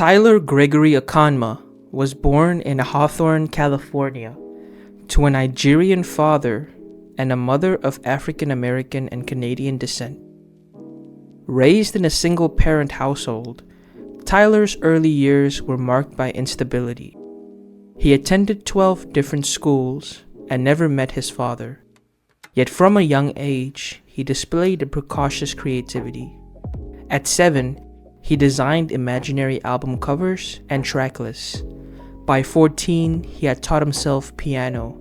Tyler Gregory Akanma was born in Hawthorne, California, to a Nigerian father and a mother of African American and Canadian descent. Raised in a single-parent household, Tyler's early years were marked by instability. He attended 12 different schools and never met his father. Yet from a young age, he displayed a precocious creativity. At 7, he designed imaginary album covers and track lists. By 14, he had taught himself piano.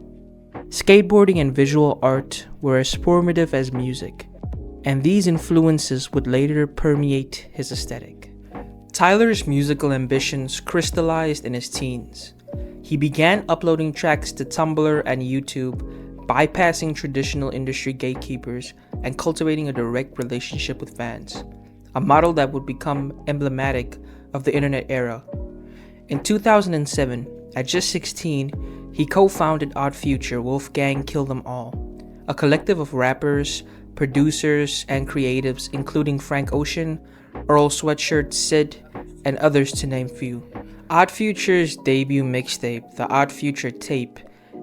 Skateboarding and visual art were as formative as music, and these influences would later permeate his aesthetic. Tyler's musical ambitions crystallized in his teens. He began uploading tracks to Tumblr and YouTube, bypassing traditional industry gatekeepers and cultivating a direct relationship with fans, a model that would become emblematic of the internet era. In 2007, at just 16, he co-founded Odd Future Wolfgang Kill Them All, a collective of rappers, producers, and creatives including Frank Ocean, Earl Sweatshirt, Sid, and others to name few. Odd Future's debut mixtape, The Odd Future Tape,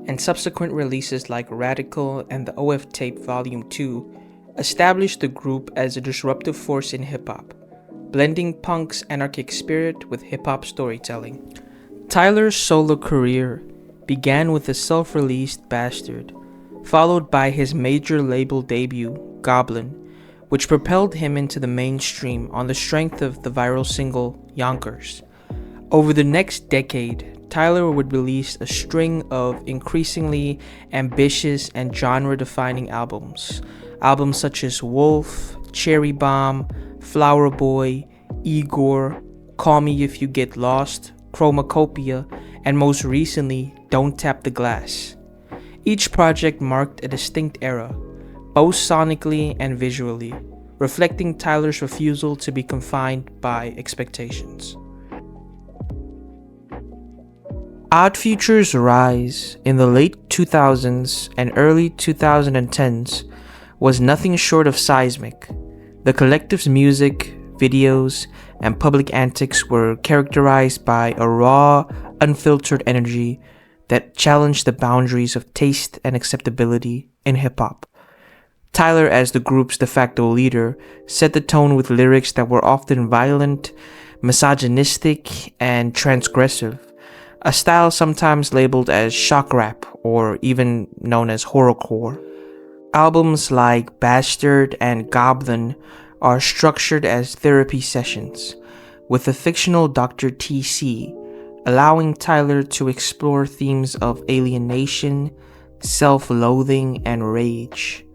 and subsequent releases like Radical and the OF Tape Volume 2 established the group as a disruptive force in hip-hop, blending punk's anarchic spirit with hip-hop storytelling. Tyler's solo career began with the self-released Bastard, followed by his major label debut, Goblin, which propelled him into the mainstream on the strength of the viral single, Yonkers. Over the next decade, Tyler would release a string of increasingly ambitious and genre-defining albums such as Wolf, Cherry Bomb, Flower Boy, Igor, Call Me If You Get Lost, Chromacopia, and most recently, Don't Tap the Glass. Each project marked a distinct era, both sonically and visually, reflecting Tyler's refusal to be confined by expectations. Odd Future's rise in the late 2000s and early 2010s was nothing short of seismic. The collective's music, videos, and public antics were characterized by a raw, unfiltered energy that challenged the boundaries of taste and acceptability in hip-hop. Tyler, as the group's de facto leader, set the tone with lyrics that were often violent, misogynistic, and transgressive, a style sometimes labeled as shock rap or even known as horrorcore. Albums like Bastard and Goblin are structured as therapy sessions, with the fictional Dr. TC allowing Tyler to explore themes of alienation, self-loathing, and rage.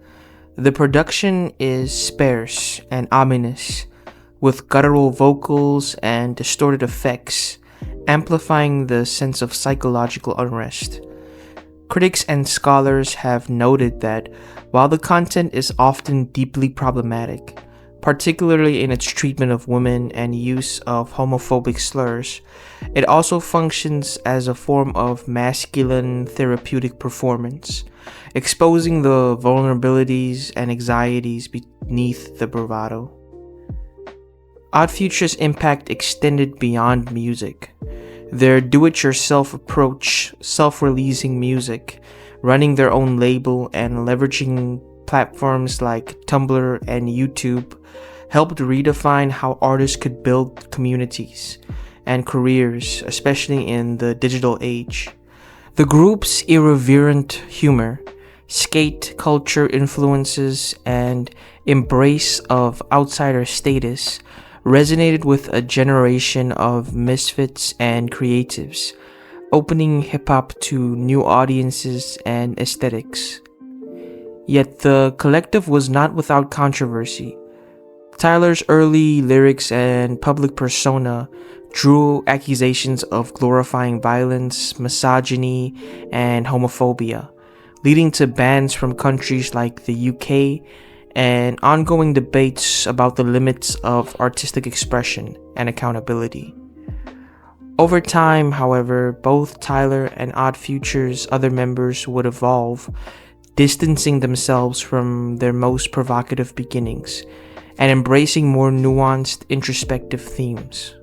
The production is sparse and ominous, with guttural vocals and distorted effects, amplifying the sense of psychological unrest. Critics and scholars have noted that while the content is often deeply problematic, particularly in its treatment of women and use of homophobic slurs, it also functions as a form of masculine therapeutic performance, exposing the vulnerabilities and anxieties beneath the bravado. Odd Future's impact extended beyond music. Their do-it-yourself approach, self-releasing music, running their own label, and leveraging platforms like Tumblr and YouTube helped redefine how artists could build communities and careers, especially in the digital age. The group's irreverent humor, skate culture influences, and embrace of outsider status resonated with a generation of misfits and creatives, opening hip-hop to new audiences and aesthetics. Yet the collective was not without controversy. Tyler's early lyrics and public persona drew accusations of glorifying violence, misogyny, and homophobia, leading to bans from countries like the UK and ongoing debates about the limits of artistic expression and accountability. Over time, however, both Tyler and Odd Future's other members would evolve, distancing themselves from their most provocative beginnings and embracing more nuanced, introspective themes.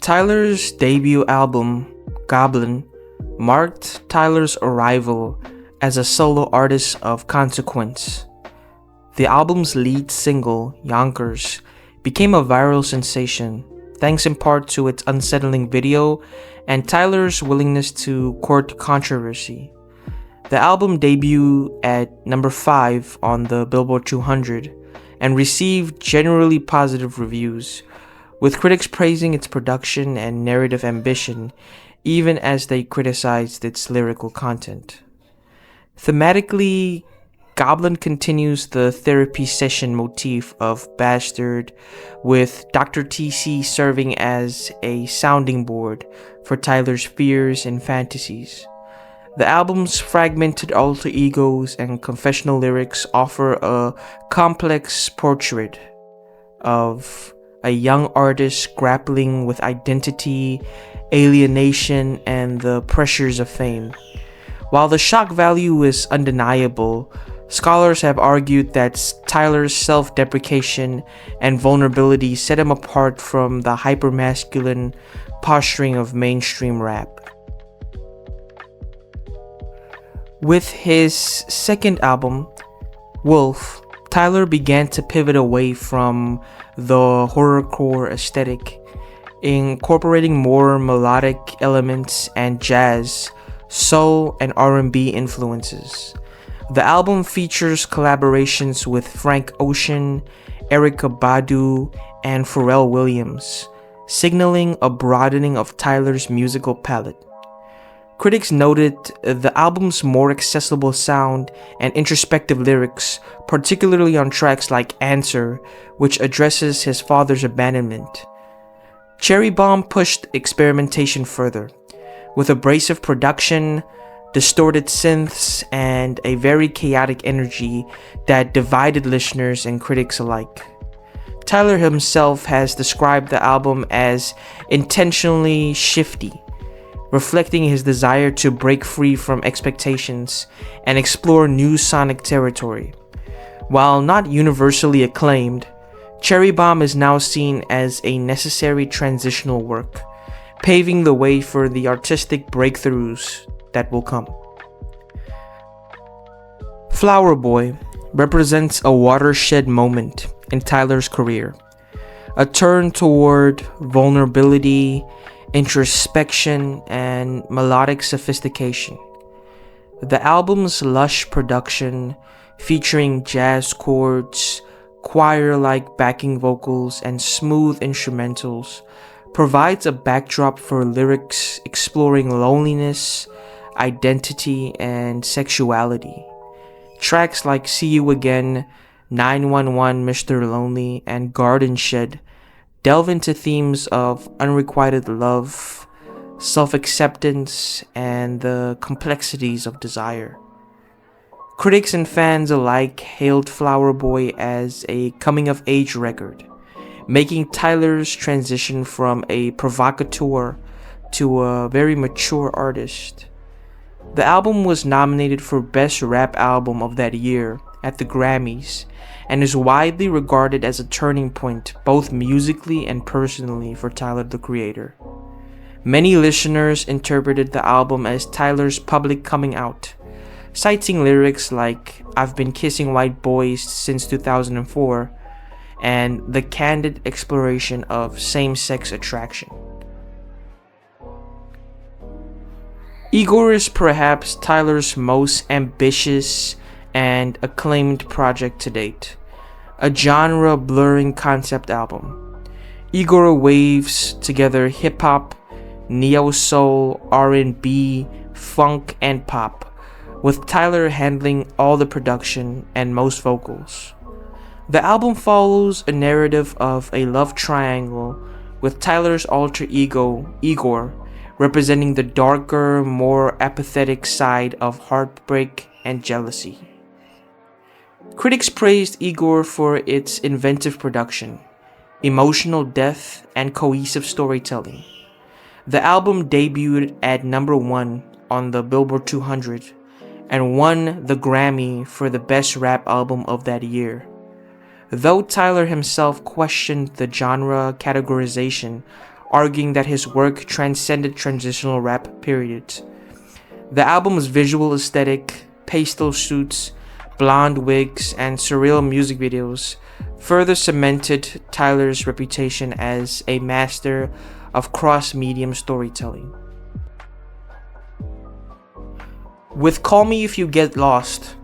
Tyler's debut album, Goblin, marked Tyler's arrival as a solo artist of consequence. The album's lead single, Yonkers, became a viral sensation, thanks in part to its unsettling video and Tyler's willingness to court controversy. The album debuted at number 5 on the Billboard 200 and received generally positive reviews, with critics praising its production and narrative ambition, even as they criticized its lyrical content. Thematically, Goblin continues the therapy session motif of Bastard, with Dr. TC serving as a sounding board for Tyler's fears and fantasies. The album's fragmented alter egos and confessional lyrics offer a complex portrait of a young artist grappling with identity, alienation, and the pressures of fame. While the shock value is undeniable, scholars have argued that Tyler's self-deprecation and vulnerability set him apart from the hypermasculine posturing of mainstream rap. With his second album, Wolf, Tyler began to pivot away from the horrorcore aesthetic, incorporating more melodic elements and jazz, soul, and R&B influences. The album features collaborations with Frank Ocean, Erykah Badu, and Pharrell Williams, signaling a broadening of Tyler's musical palette. Critics noted the album's more accessible sound and introspective lyrics, particularly on tracks like Answer, which addresses his father's abandonment. Cherry Bomb pushed experimentation further, with abrasive production, distorted synths, and a very chaotic energy that divided listeners and critics alike. Tyler himself has described the album as intentionally shifty, reflecting his desire to break free from expectations and explore new sonic territory. While not universally acclaimed, Cherry Bomb is now seen as a necessary transitional work, paving the way for the artistic breakthroughs that will come. Flower Boy represents a watershed moment in Tyler's career, a turn toward vulnerability, introspection, and melodic sophistication. The album's lush production, featuring jazz chords, choir-like backing vocals, and smooth instrumentals, provides a backdrop for lyrics exploring loneliness, identity, and sexuality. Tracks like See You Again, 911 Mr. Lonely, and Garden Shed delve into themes of unrequited love, self-acceptance, and the complexities of desire. Critics and fans alike hailed Flower Boy as a coming-of-age record, making Tyler's transition from a provocateur to a very mature artist. The album was nominated for Best Rap Album of that year at the Grammys, and is widely regarded as a turning point both musically and personally for Tyler the Creator. Many listeners interpreted the album as Tyler's public coming out, citing lyrics like "I've been kissing white boys since 2004" and the candid exploration of same-sex attraction. Igor is perhaps Tyler's most ambitious and acclaimed project to date, a genre-blurring concept album. Igor waves together hip-hop, neo-soul, R&B, funk, and pop, with Tyler handling all the production and most vocals. The album follows a narrative of a love triangle, with Tyler's alter ego, Igor, representing the darker, more apathetic side of heartbreak and jealousy. Critics praised Igor for its inventive production, emotional depth, and cohesive storytelling. The album debuted at number 1 on the Billboard 200 and won the Grammy for the Best Rap Album of that year. Though Tyler himself questioned the genre categorization arguing that his work transcended transitional rap periods. The album's visual aesthetic, pastel suits, blonde wigs, and surreal music videos further cemented Tyler's reputation as a master of cross-medium storytelling. With Call Me If You Get Lost,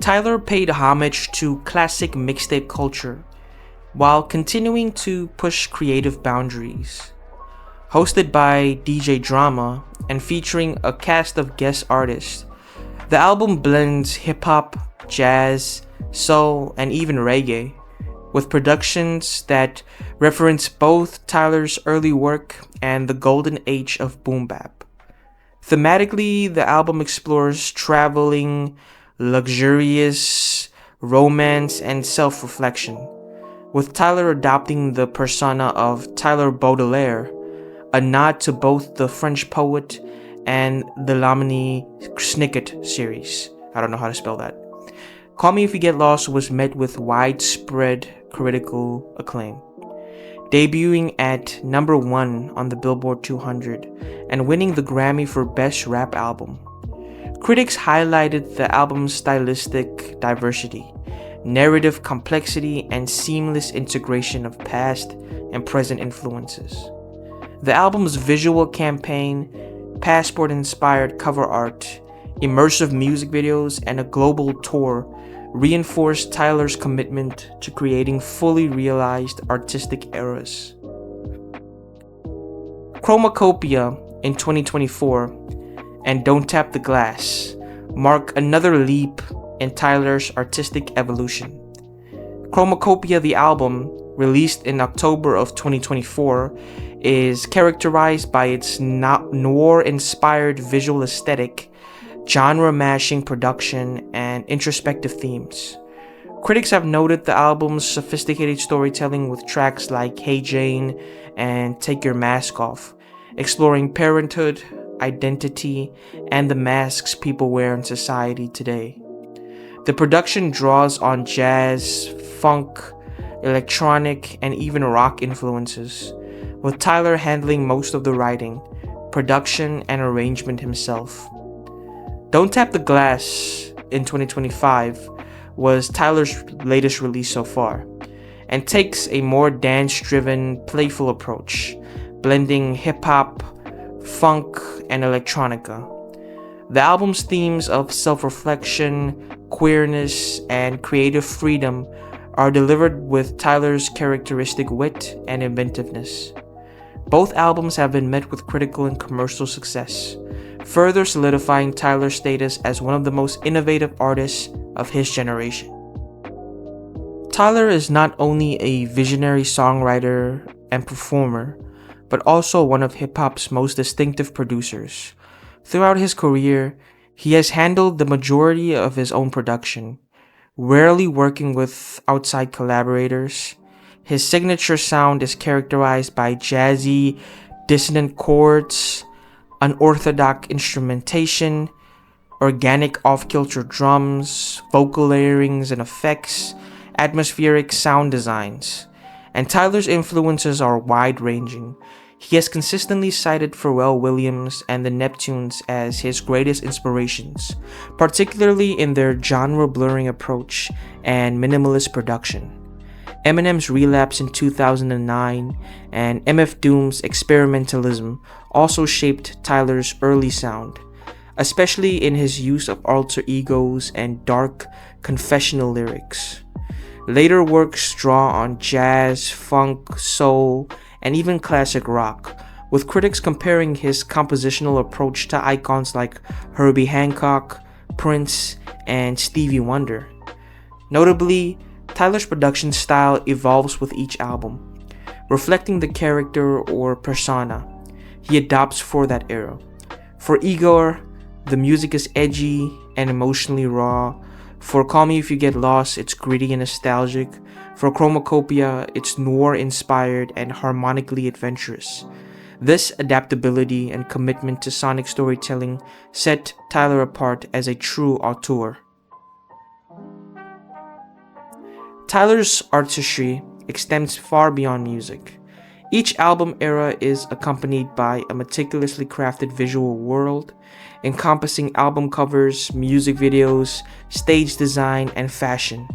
Tyler paid homage to classic mixtape culture while continuing to push creative boundaries. Hosted by DJ Drama and featuring a cast of guest artists, the album blends hip-hop, jazz, soul, and even reggae, with productions that reference both Tyler's early work and the golden age of boom bap. Thematically, the album explores traveling, luxurious, romance, and self-reflection, with Tyler adopting the persona of Tyler Baudelaire, a nod to both the French poet and the Lamini Snicket series. I don't know how to spell that. Call Me If You Get Lost was met with widespread critical acclaim, debuting at number 1 on the Billboard 200 and winning the Grammy for Best Rap Album. Critics highlighted the album's stylistic diversity, narrative complexity, and seamless integration of past and present influences. The album's visual campaign, passport-inspired cover art, immersive music videos, and a global tour reinforced Tyler's commitment to creating fully realized artistic eras. Chromacopia in 2024 and Don't Tap the Glass mark another leap in Tyler's artistic evolution. Chromacopia, the album, released in October of 2024, is characterized by its noir-inspired visual aesthetic, genre-mashing production, and introspective themes. Critics have noted the album's sophisticated storytelling with tracks like Hey Jane and Take Your Mask Off, exploring parenthood, identity, and the masks people wear in society today. The production draws on jazz, funk, electronic, and even rock influences, with Tyler handling most of the writing, production, and arrangement himself. Don't Tap the Glass in 2025 was Tyler's latest release so far, and takes a more dance-driven, playful approach, blending hip-hop, funk, and electronica. The album's themes of self-reflection, queerness, and creative freedom are delivered with Tyler's characteristic wit and inventiveness. Both albums have been met with critical and commercial success, further solidifying Tyler's status as one of the most innovative artists of his generation. Tyler is not only a visionary songwriter and performer, but also one of hip-hop's most distinctive producers. Throughout his career, he has handled the majority of his own production, rarely working with outside collaborators. His signature sound is characterized by jazzy, dissonant chords, unorthodox instrumentation, organic off-kilter drums, vocal layerings and effects, atmospheric sound designs. And Tyler's influences are wide-ranging. He has consistently cited Pharrell Williams and the Neptunes as his greatest inspirations, particularly in their genre-blurring approach and minimalist production. Eminem's Relapse in 2009 and MF Doom's experimentalism also shaped Tyler's early sound, especially in his use of alter egos and dark, confessional lyrics. Later works draw on jazz, funk, soul, and even classic rock, with critics comparing his compositional approach to icons like Herbie Hancock, Prince, and Stevie Wonder. Notably, Tyler's production style evolves with each album, reflecting the character or persona he adopts for that era. For Igor, the music is edgy and emotionally raw. For Call Me If You Get Lost, it's gritty and nostalgic. For Chromacopia, it's noir-inspired and harmonically adventurous. This adaptability and commitment to sonic storytelling set Tyler apart as a true auteur. Tyler's artistry extends far beyond music. Each album era is accompanied by a meticulously crafted visual world, encompassing album covers, music videos, stage design, and fashion.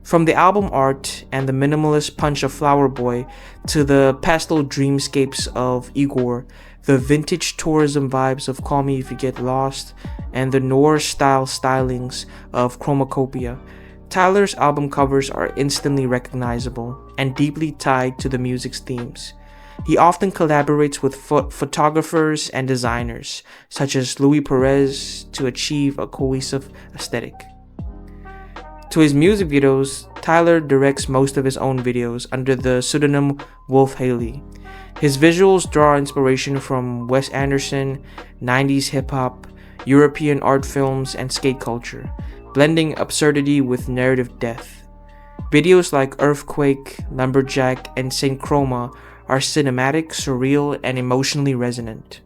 From the album art and the minimalist punch of Flower Boy to the pastel dreamscapes of Igor, the vintage tourism vibes of Call Me If You Get Lost, and the noir-style stylings of Chromacopia, Tyler's album covers are instantly recognizable and deeply tied to the music's themes. He often collaborates with photographers and designers, such as Louis Perez, to achieve a cohesive aesthetic. To his music videos, Tyler directs most of his own videos under the pseudonym Wolf Haley. His visuals draw inspiration from Wes Anderson, 90s hip-hop, European art films, and skate culture, blending absurdity with narrative depth. Videos like Earthquake, Lumberjack, and Saint Chroma are cinematic, surreal, and emotionally resonant.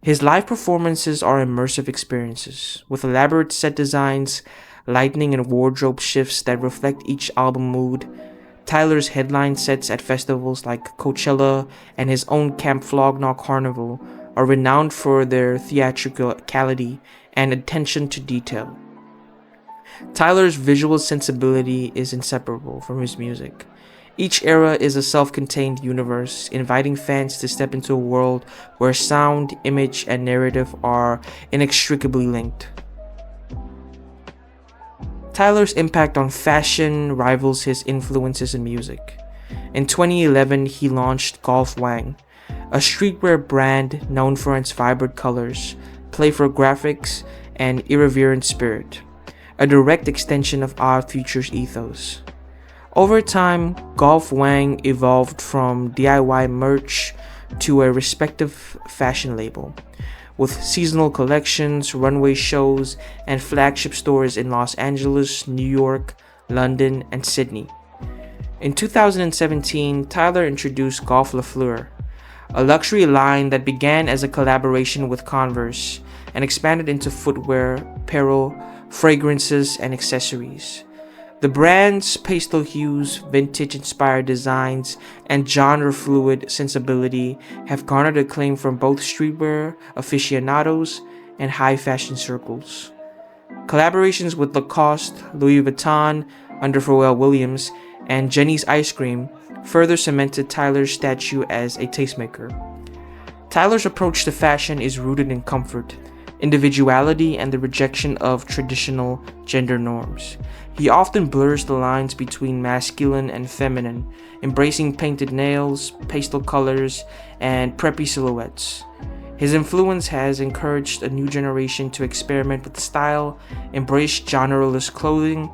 His live performances are immersive experiences, with elaborate set designs, lighting, and wardrobe shifts that reflect each album mood. Tyler's headline sets at festivals like Coachella and his own Camp Flog Gnaw Carnival are renowned for their theatricality and attention to detail. Tyler's visual sensibility is inseparable from his music. Each era is a self-contained universe, inviting fans to step into a world where sound, image, and narrative are inextricably linked. Tyler's impact on fashion rivals his influences in music. In 2011, he launched Golf Wang, a streetwear brand known for its vibrant colors, playful graphics, and irreverent spirit, a direct extension of Odd Future's ethos. Over time, Golf Wang evolved from DIY merch to a respective fashion label, with seasonal collections, runway shows, and flagship stores in Los Angeles, New York, London, and Sydney. In 2017, Tyler introduced Golf Le Fleur, a luxury line that began as a collaboration with Converse and expanded into footwear, apparel, fragrances, and accessories. The brand's pastel hues, vintage-inspired designs, and genre-fluid sensibility have garnered acclaim from both streetwear aficionados and high-fashion circles. Collaborations with Lacoste, Louis Vuitton under Pharrell Williams, and Jenny's Ice Cream further cemented Tyler's stature as a tastemaker. Tyler's approach to fashion is rooted in comfort, individuality, and the rejection of traditional gender norms. He often blurs the lines between masculine and feminine, embracing painted nails, pastel colors, and preppy silhouettes. His influence has encouraged a new generation to experiment with style, embrace genreless clothing,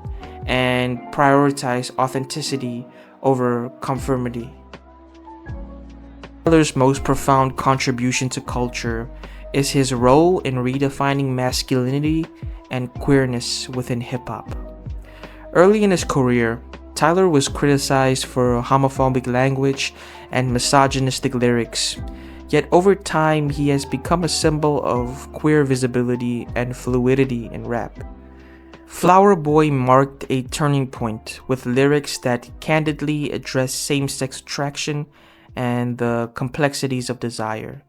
and prioritize authenticity over conformity. Tyler's most profound contribution to culture is his role in redefining masculinity and queerness within hip-hop. Early in his career, Tyler was criticized for homophobic language and misogynistic lyrics, yet over time he has become a symbol of queer visibility and fluidity in rap. Flower Boy marked a turning point with lyrics that candidly address same-sex attraction and the complexities of desire.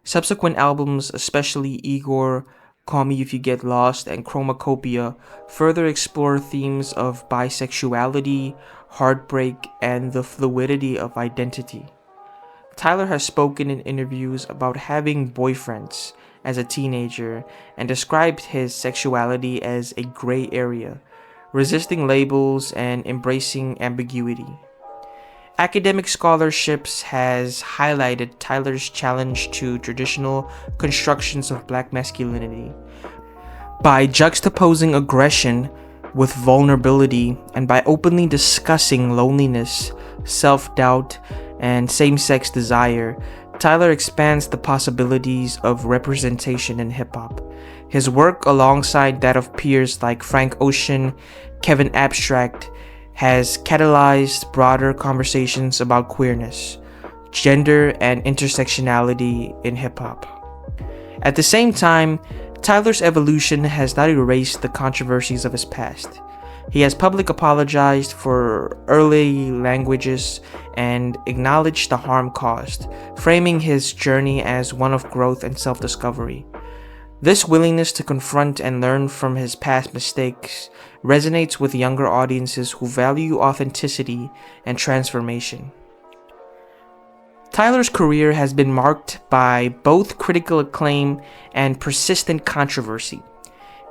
Subsequent albums, especially Igor, Call Me If You Get Lost, and Chromacopia, further explore themes of bisexuality, heartbreak, and the fluidity of identity. Tyler has spoken in interviews about having boyfriends as a teenager and described his sexuality as a gray area, resisting labels and embracing ambiguity. Academic scholarships has highlighted Tyler's challenge to traditional constructions of black masculinity. By juxtaposing aggression with vulnerability and by openly discussing loneliness, self-doubt, and same-sex desire, Tyler expands the possibilities of representation in hip-hop. His work, alongside that of peers like Frank Ocean, Kevin Abstract, has catalyzed broader conversations about queerness, gender, and intersectionality in hip-hop. At the same time, Tyler's evolution has not erased the controversies of his past. He has publicly apologized for early languages and acknowledge the harm caused, framing his journey as one of growth and self-discovery. This willingness to confront and learn from his past mistakes resonates with younger audiences who value authenticity and transformation. Tyler's career has been marked by both critical acclaim and persistent controversy.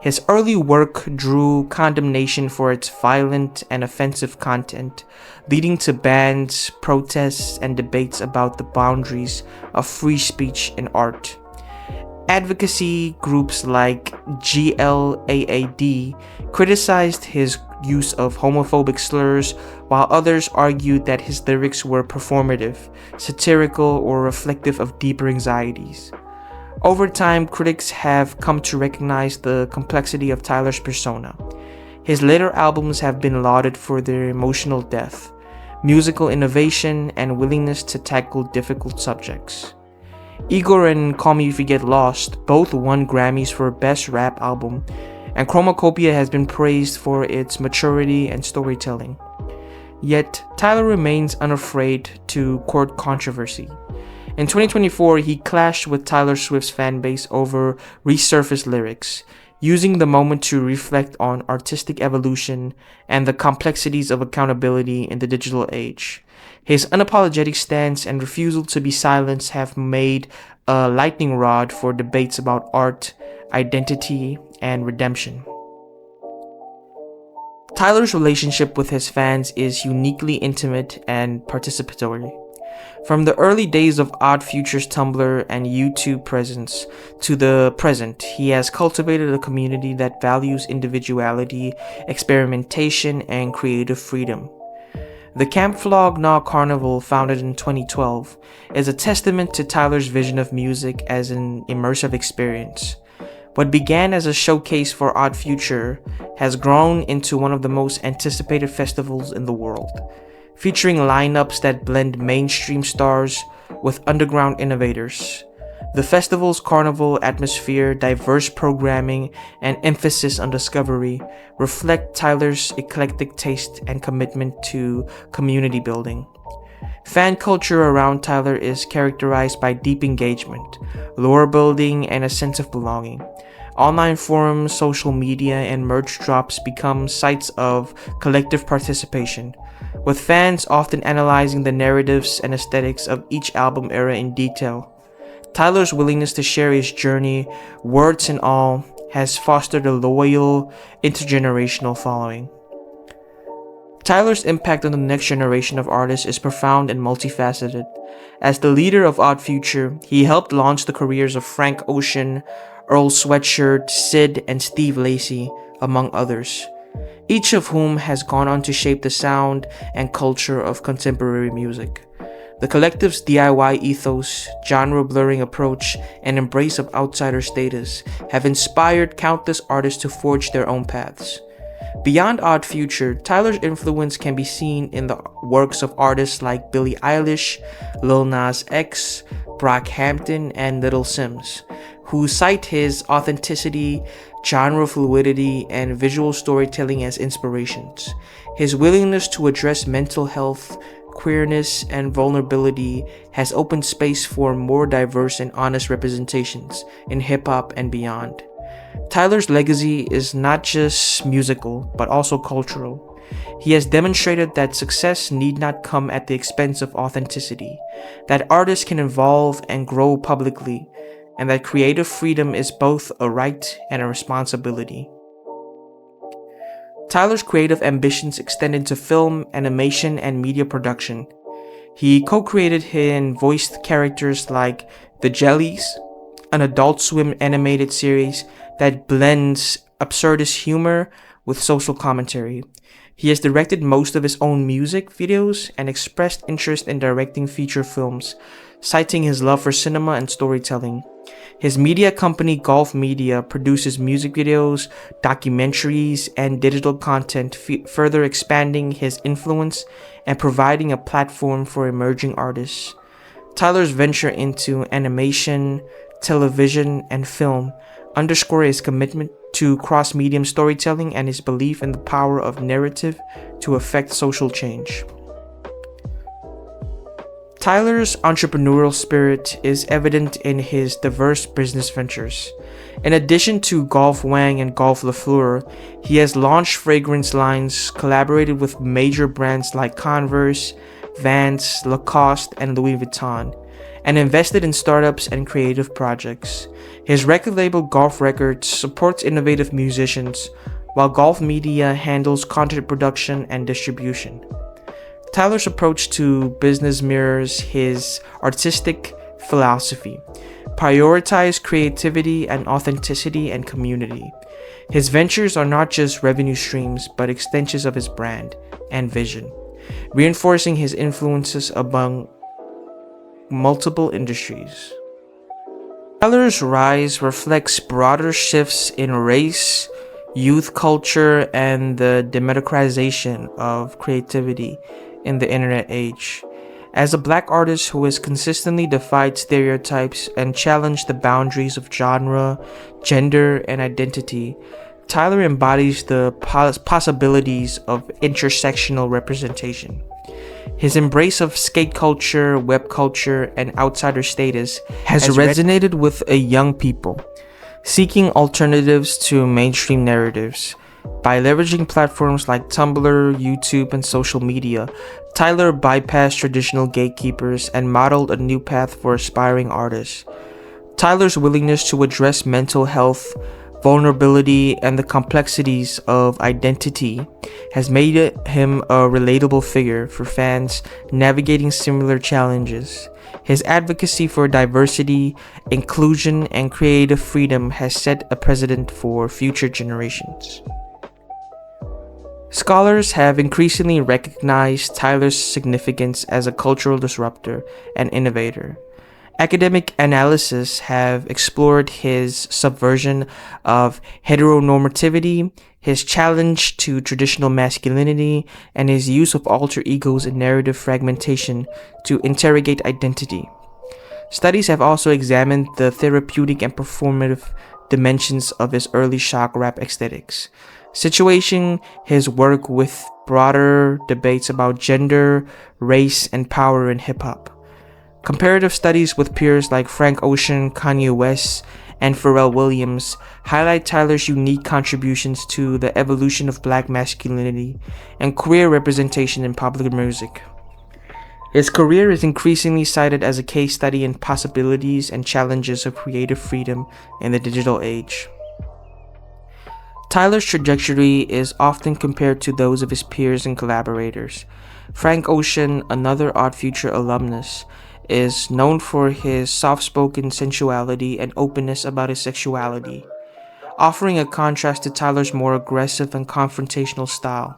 His early work drew condemnation for its violent and offensive content, leading to bans, protests, and debates about the boundaries of free speech in art. Advocacy groups like GLAAD criticized his use of homophobic slurs, while others argued that his lyrics were performative, satirical, or reflective of deeper anxieties. Over time, critics have come to recognize the complexity of Tyler's persona. His later albums have been lauded for their emotional depth, musical innovation, and willingness to tackle difficult subjects. Igor and Call Me If You Get Lost both won Grammys for Best Rap Album, and Chromacopia has been praised for its maturity and storytelling. Yet, Tyler remains unafraid to court controversy. In 2024, he clashed with Taylor Swift's fanbase over resurfaced lyrics, using the moment to reflect on artistic evolution and the complexities of accountability in the digital age. His unapologetic stance and refusal to be silenced have made a lightning rod for debates about art, identity, and redemption. Tyler's relationship with his fans is uniquely intimate and participatory. From the early days of Odd Future's Tumblr and YouTube presence to the present, he has cultivated a community that values individuality, experimentation, and creative freedom. The Camp Flog Gnaw Carnival, founded in 2012, is a testament to Tyler's vision of music as an immersive experience. What began as a showcase for Odd Future has grown into one of the most anticipated festivals in the world, featuring lineups that blend mainstream stars with underground innovators. The festival's carnival atmosphere, diverse programming, and emphasis on discovery reflect Tyler's eclectic taste and commitment to community building. Fan culture around Tyler is characterized by deep engagement, lore building, and a sense of belonging. Online forums, social media, and merch drops become sites of collective participation, with fans often analyzing the narratives and aesthetics of each album era in detail. Tyler's willingness to share his journey, words and all, has fostered a loyal, intergenerational following. Tyler's impact on the next generation of artists is profound and multifaceted. As the leader of Odd Future, he helped launch the careers of Frank Ocean, Earl Sweatshirt, Sid, and Steve Lacy, among others, each of whom has gone on to shape the sound and culture of contemporary music. The collective's DIY ethos, genre-blurring approach, and embrace of outsider status have inspired countless artists to forge their own paths. Beyond Odd Future, Tyler's influence can be seen in the works of artists like Billie Eilish, Lil Nas X, Brockhampton, and Little Sims, who cite his authenticity, genre fluidity, and visual storytelling as inspirations. His willingness to address mental health, queerness, and vulnerability has opened space for more diverse and honest representations in hip-hop and beyond. Tyler's legacy is not just musical, but also cultural. He has demonstrated that success need not come at the expense of authenticity, that artists can evolve and grow publicly, and that creative freedom is both a right and a responsibility. Tyler's creative ambitions extend into film, animation, and media production. He co-created and voiced characters like The Jellies, an Adult Swim animated series that blends absurdist humor with social commentary. He has directed most of his own music videos and expressed interest in directing feature films, citing his love for cinema and storytelling. His media company, Golf Media, produces music videos, documentaries, and digital content, further expanding his influence and providing a platform for emerging artists. Tyler's venture into animation, television, and film underscore his commitment to cross-medium storytelling and his belief in the power of narrative to affect social change. Tyler's entrepreneurial spirit is evident in his diverse business ventures. In addition to Golf Wang and Golf LaFleur, he has launched fragrance lines, collaborated with major brands like Converse, Vans, Lacoste, and Louis Vuitton, and invested in startups and creative projects. His record label Golf Records supports innovative musicians, while Golf Media handles content production and distribution. Tyler's approach to business mirrors his artistic philosophy: prioritize creativity and authenticity and community. His ventures are not just revenue streams, but extensions of his brand and vision, reinforcing his influences among multiple industries. Tyler's rise reflects broader shifts in race, youth culture, and the democratization of creativity in the internet age. As a black artist who has consistently defied stereotypes and challenged the boundaries of genre, gender, and identity, Tyler embodies the possibilities of intersectional representation. His embrace of skate culture, web culture, and outsider status has resonated with a young people seeking alternatives to mainstream narratives. By leveraging platforms like Tumblr, YouTube, and social media, Tyler bypassed traditional gatekeepers and modeled a new path for aspiring artists. Tyler's willingness to address mental health, vulnerability, and the complexities of identity has made him a relatable figure for fans navigating similar challenges. His advocacy for diversity, inclusion, and creative freedom has set a precedent for future generations. Scholars have increasingly recognized Tyler's significance as a cultural disruptor and innovator. Academic analysis have explored his subversion of heteronormativity, his challenge to traditional masculinity, and his use of alter egos and narrative fragmentation to interrogate identity. Studies have also examined the therapeutic and performative dimensions of his early shock rap aesthetics, situating his work with broader debates about gender, race, and power in hip-hop. Comparative studies with peers like Frank Ocean, Kanye West, and Pharrell Williams highlight Tyler's unique contributions to the evolution of black masculinity and queer representation in popular music. His career is increasingly cited as a case study in possibilities and challenges of creative freedom in the digital age. Tyler's trajectory is often compared to those of his peers and collaborators. Frank Ocean, another Odd Future alumnus, is known for his soft-spoken sensuality and openness about his sexuality, offering a contrast to Tyler's more aggressive and confrontational style.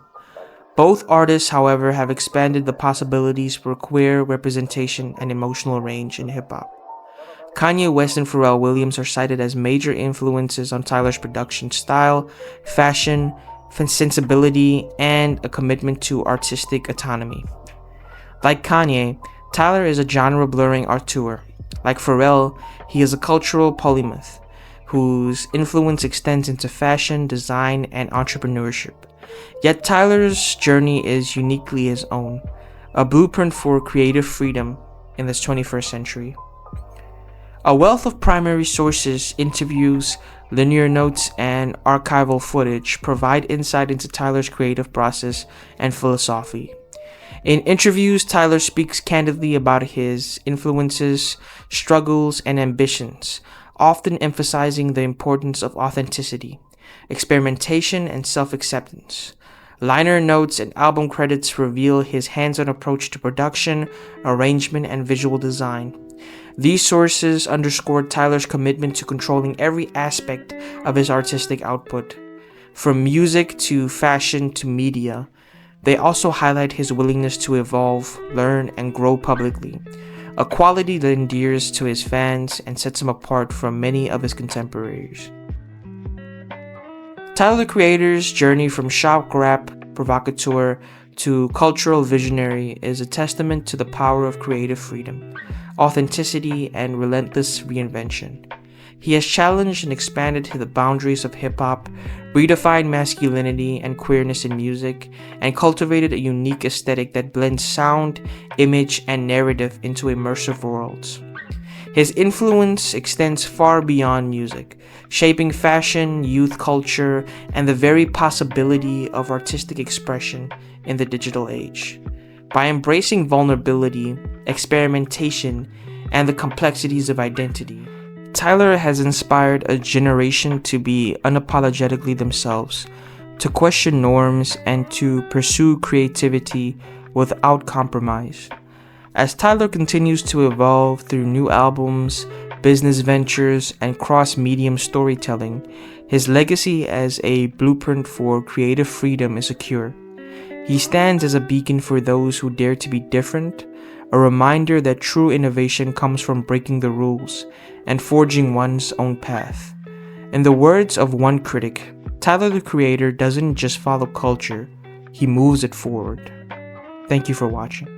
Both artists, however, have expanded the possibilities for queer representation and emotional range in hip-hop. Kanye West and Pharrell Williams are cited as major influences on Tyler's production style, fashion, sensibility, and a commitment to artistic autonomy. Like Kanye, Tyler is a genre-blurring auteur. Like Pharrell, he is a cultural polymath whose influence extends into fashion, design, and entrepreneurship. Yet Tyler's journey is uniquely his own, a blueprint for creative freedom in this 21st century. A wealth of primary sources, interviews, linear notes, and archival footage provide insight into Tyler's creative process and philosophy. In interviews, Tyler speaks candidly about his influences, struggles, and ambitions, often emphasizing the importance of authenticity, experimentation, and self-acceptance. Liner notes and album credits reveal his hands-on approach to production, arrangement, and visual design. These sources underscore Tyler's commitment to controlling every aspect of his artistic output, from music to fashion to media. They also highlight his willingness to evolve, learn, and grow publicly, a quality that endears to his fans and sets him apart from many of his contemporaries. Tyler the Creator's journey from shock rap provocateur to cultural visionary is a testament to the power of creative freedom, authenticity, and relentless reinvention. He has challenged and expanded the boundaries of hip-hop, redefined masculinity and queerness in music, and cultivated a unique aesthetic that blends sound, image, and narrative into immersive worlds. His influence extends far beyond music, shaping fashion, youth culture, and the very possibility of artistic expression in the digital age. By embracing vulnerability, experimentation, and the complexities of identity, Tyler has inspired a generation to be unapologetically themselves, to question norms, and to pursue creativity without compromise. As Tyler continues to evolve through new albums, business ventures, and cross-medium storytelling, his legacy as a blueprint for creative freedom is secure. He stands as a beacon for those who dare to be different, a reminder that true innovation comes from breaking the rules and forging one's own path. In the words of one critic, Tyler the Creator doesn't just follow culture, he moves it forward. Thank you for watching.